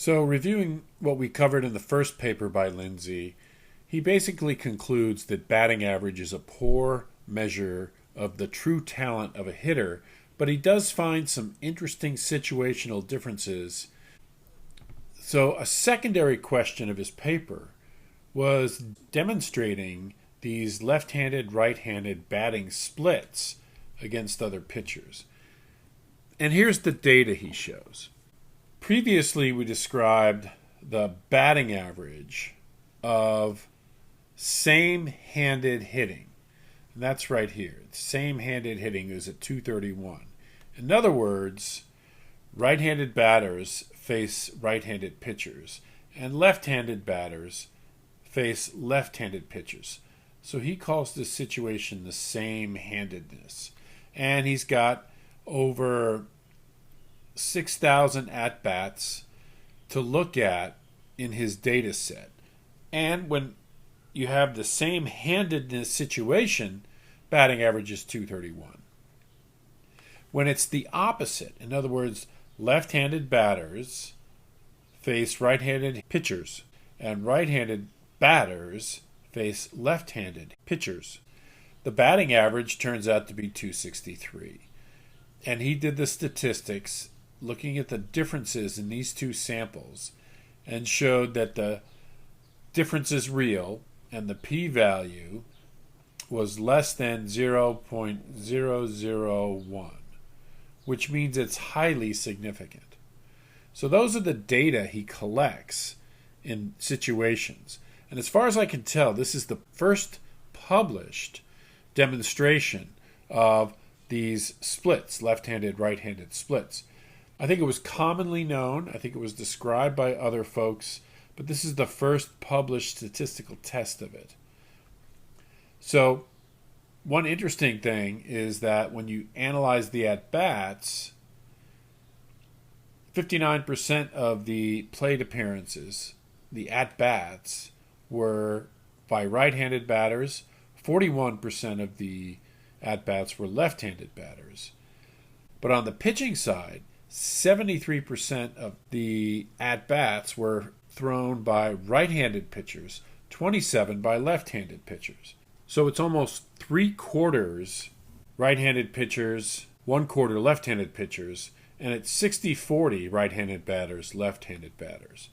So, reviewing what we covered in the first paper by Lindsay, he basically concludes that batting average is a poor measure of the true talent of a hitter, but he does find some interesting situational differences. So, a secondary question of his paper was demonstrating these left-handed, right-handed batting splits against other pitchers. And here's the data he shows. Previously, we described the batting average of same-handed hitting. And that's right here. Same-handed hitting is at 231. In other words, right-handed batters face right-handed pitchers, and left-handed batters face left-handed pitchers. So he calls this situation the same-handedness. And he's got over 6,000 at-bats to look at in his data set. And when you have the same-handedness situation, batting average is 231. When it's the opposite, in other words, left-handed batters face right-handed pitchers, and right-handed batters face left-handed pitchers, the batting average turns out to be 263. And he did the statistics looking at the differences in these two samples and showed that the difference is real and the p-value was less than 0.001, which means it's highly significant. So those are the data he collects in situations. And as far as I can tell, this is the first published demonstration of these splits, left-handed, right-handed splits. I think it was commonly known. I think it was described by other folks, but this is the first published statistical test of it. So one interesting thing is that when you analyze the at-bats, 59% of the plate appearances, the at-bats, were by right-handed batters. 41% of the at-bats were left-handed batters. But on the pitching side, 73% of the at-bats were thrown by right-handed pitchers, 27 by left-handed pitchers. So it's almost 3/4 right-handed pitchers, 1/4 left-handed pitchers, and it's 60-40 right-handed batters, left-handed batters.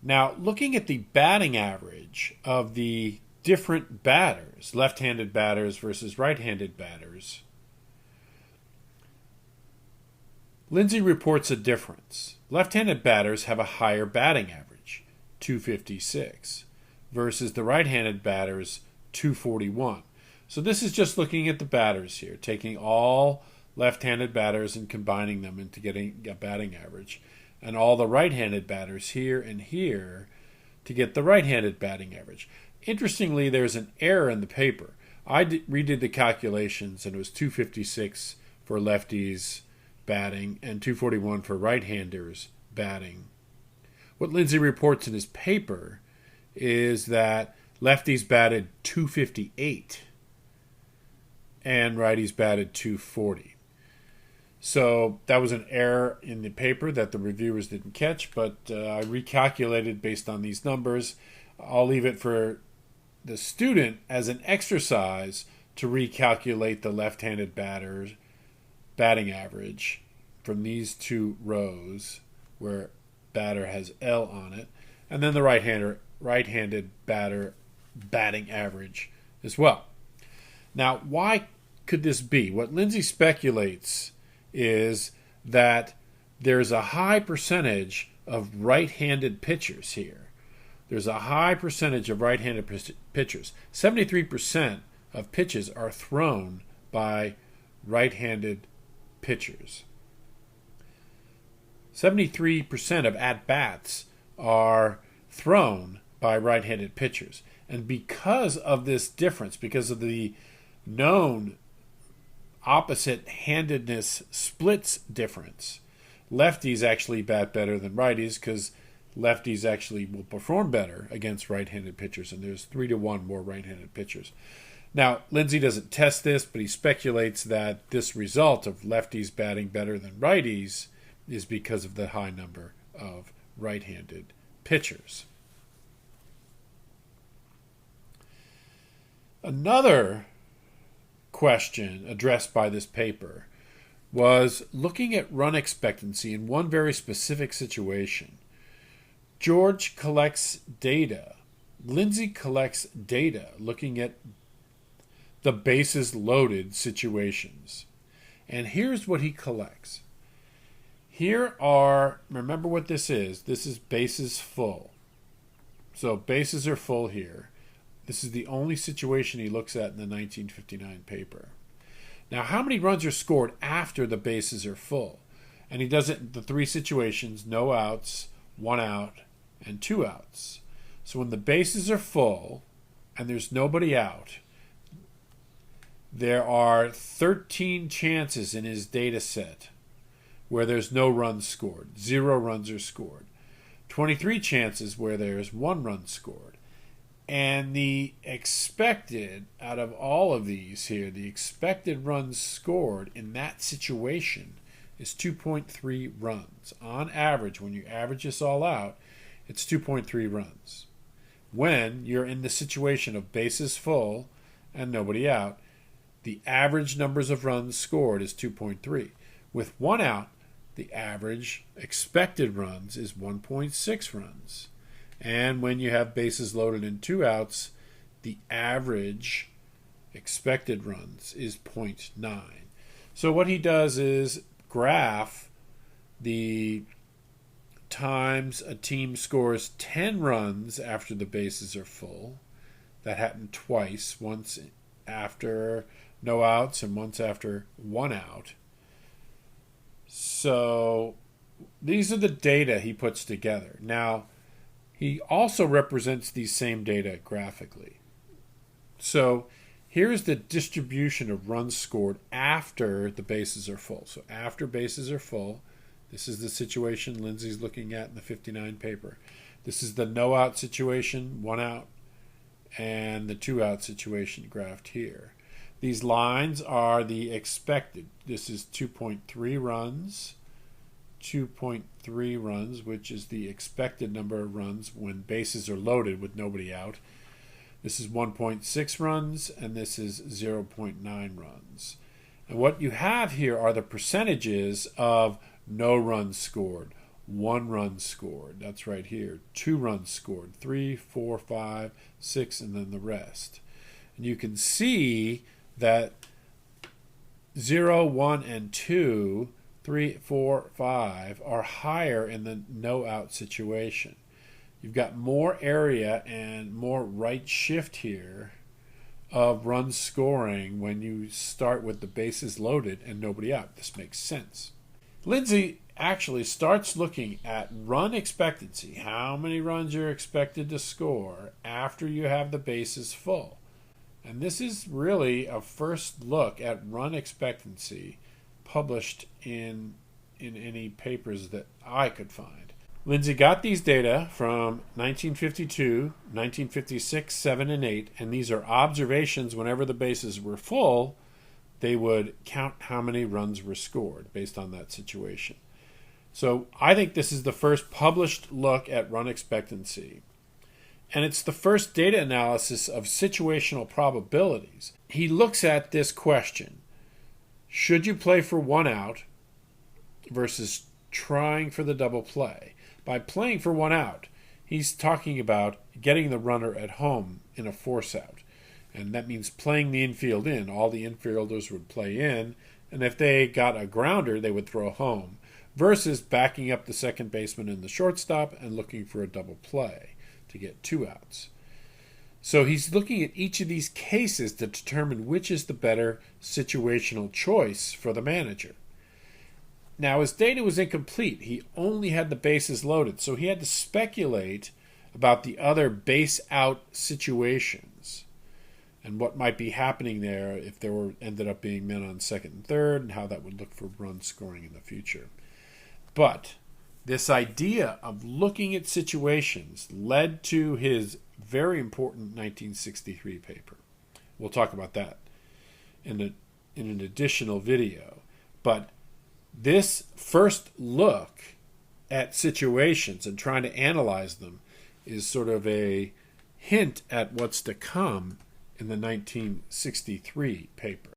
Now, looking at the batting average of the different batters, left-handed batters versus right-handed batters, Lindsay reports a difference. Left-handed batters have a higher batting average, 256, versus the right-handed batters, 241. So this is just looking at the batters here, taking all left-handed batters and combining them into getting a batting average, and all the right-handed batters here and here to get the right-handed batting average. Interestingly, there's an error in the paper. I redid the calculations, and it was 256 for lefties batting and 241 for right-handers batting. What Lindsay reports in his paper is that lefties batted 258 and righties batted 240. So that was an error in the paper that the reviewers didn't catch, but I recalculated based on these numbers. I'll leave it for the student as an exercise to recalculate the left-handed batter's batting average from these two rows where batter has L on it, and then the right-handed batter batting average as well. Now, why could this be? What Lindsay speculates is that there's a high percentage of right-handed pitchers here. There's a high percentage of right-handed pitchers. 73% of pitches are thrown by right-handed pitchers. 73% of at-bats are thrown by right-handed pitchers. And because of this difference, because of the known opposite-handedness splits difference, lefties actually bat better than righties because lefties actually will perform better against right-handed pitchers, and there's 3-1 more right-handed pitchers. Now, Lindsay doesn't test this, but he speculates that this result of lefties batting better than righties is because of the high number of right-handed pitchers. Another question addressed by this paper was looking at run expectancy in one very specific situation. George collects data. Lindsay collects data looking at the bases loaded situations. And here's what he collects. Here are, remember what this is. This is bases full. So bases are full here. This is the only situation he looks at in the 1959 paper. Now, how many runs are scored after the bases are full? And he does it in the three situations: no outs, 1 out, and 2 outs. So when the bases are full and there's nobody out, there are 13 chances in his data set where there's no runs scored. 0 runs are scored. 23 chances where there's 1 run scored. And the expected, out of all of these here, the expected runs scored in that situation is 2.3 runs. On average, when you average this all out, it's 2.3 runs. When you're in the situation of bases full and nobody out, the average numbers of runs scored is 2.3. With 1 out, the average expected runs is 1.6 runs. And when you have bases loaded and 2 outs, the average expected runs is 0.9. So what he does is graph the times a team scores 10 runs after the bases are full. That happened twice, once after no outs and once after 1 out. So these are the data he puts together. Now, he also represents these same data graphically. So here's the distribution of runs scored after the bases are full. So after bases are full, this is the situation Lindsay's looking at in the 59 paper. This is the no out situation, 1 out, and the 2 out situation graphed here. These lines are the expected. This is 2.3 runs. 2.3 runs, which is the expected number of runs when bases are loaded with nobody out. This is 1.6 runs, and this is 0.9 runs. And what you have here are the percentages of no runs scored, 1 run scored, that's right here, 2 runs scored, 3, 4, 5, 6, and then the rest. And you can see that 0, 1, and 2, 3, 4, 5 are higher in the no-out situation. You've got more area and more right shift here of run scoring when you start with the bases loaded and nobody out. This makes sense. Lindsay actually starts looking at run expectancy, how many runs you're expected to score after you have the bases full. And this is really a first look at run expectancy published in any papers that I could find. Lindsay got these data from 1952, 1956, 7, and 8, and these are observations whenever the bases were full. They would count how many runs were scored based on that situation. So I think this is the first published look at run expectancy. And it's the first data analysis of situational probabilities. He looks at this question: should you play for 1 out versus trying for the double play? By playing for 1 out, he's talking about getting the runner at home in a force out. And that means playing the infield in. All the infielders would play in, and if they got a grounder, they would throw home, versus backing up the second baseman and the shortstop and looking for a double play to get 2 outs. So he's looking at each of these cases to determine which is the better situational choice for the manager. Now, his data was incomplete. He only had the bases loaded, so he had to speculate about the other base out situations and what might be happening there if there were ended up being men on second and third, and how that would look for run scoring in the future. But this idea of looking at situations led to his very important 1963 paper. We'll talk about that in an additional video. But this first look at situations and trying to analyze them is sort of a hint at what's to come in the 1963 paper.